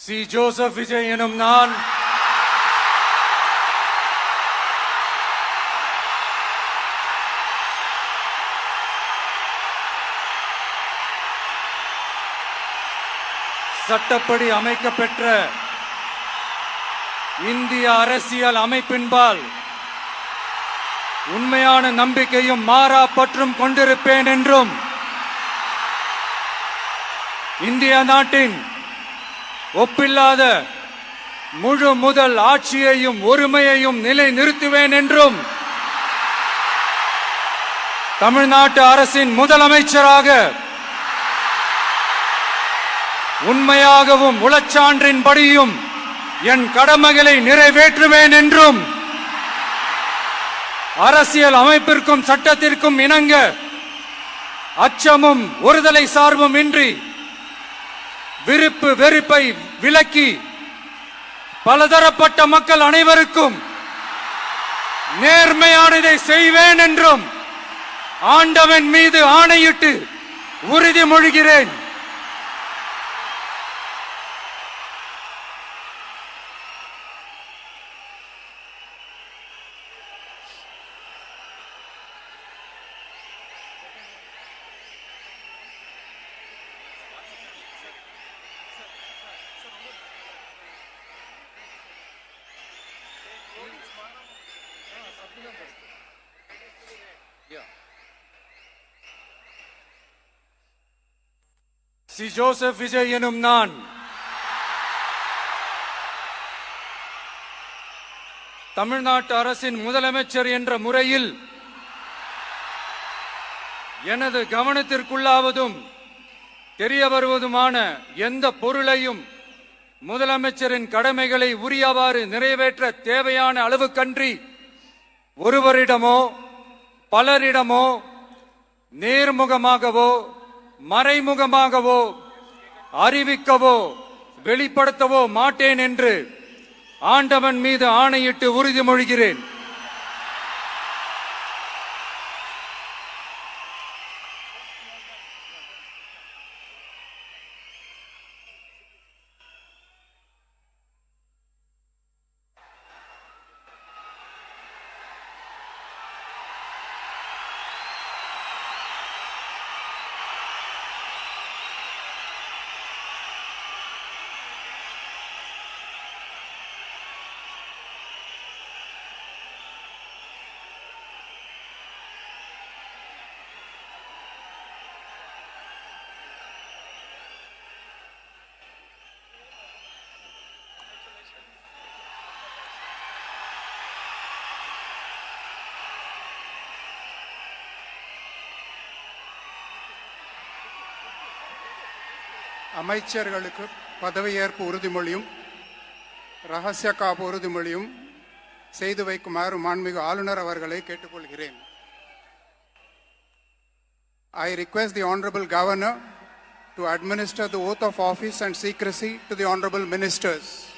C Joseph Vijay எனும் நான் சட்டப்படி அமைக்கப்பெற்ற இந்திய அரசியல் அமைப்பின்பால் உண்மையான நம்பிக்கையும் மாறா பற்றும் கொண்டிருப்பேன் என்றும் இந்திய நாட்டின் ஒப்பில்லாத முழு முதல் ஆட்சியையும் ஒருமையையும் நிலை நிறுத்துவேன் என்றும் தமிழ்நாட்டு அரசின் முதலமைச்சராக உண்மையாகவும் உளச்சான்றின்படியும் என் கடமைகளை நிறைவேற்றுவேன் என்றும் அரசியல் அமைப்பிற்கும் சட்டத்திற்கும் இணங்க அச்சமும் ஒருதலை சார்பும் இன்றி விருப்பு வெறுப்பை விலக்கி பலதரப்பட்ட மக்கள் அனைவருக்கும் நேர்மையானதை செய்வேன் என்றும் ஆண்டவன் மீது ஆணையிட்டு உறுதிமொழிகிறேன். சி ஜோசப் விஜய் எனும் நான் தமிழ்நாட்டு அரசின் முதலமைச்சர் என்ற முறையில் எனது கவனத்திற்குள்ளாவதும் தெரிய வருவதுமான எந்த பொருளையும் முதலமைச்சரின் கடமைகளை உரியவாறு நிறைவேற்ற தேவையான அளவுக்கன்றி ஒருவரிடமோ பலரிடமோ நேர்முகமாகவோ மறைமுகமாகவோ அறிவிக்கவோ வெளிப்படுத்தவோ மாட்டேன் என்று ஆண்டவன் மீது ஆணையிட்டு உறுதிமொழிகிறேன். அமைச்சர்களுக்கு பதவியேற்பு உறுதிமொழியும் ரகசிய காப்பு உறுதிமொழியும் செய்து வைக்குமாறு மாண்புமிகு ஆளுநர் அவர்களை கேட்டுக்கொள்கிறேன். I request the Honorable Governor to administer the oath of office and secrecy to the Honorable Ministers.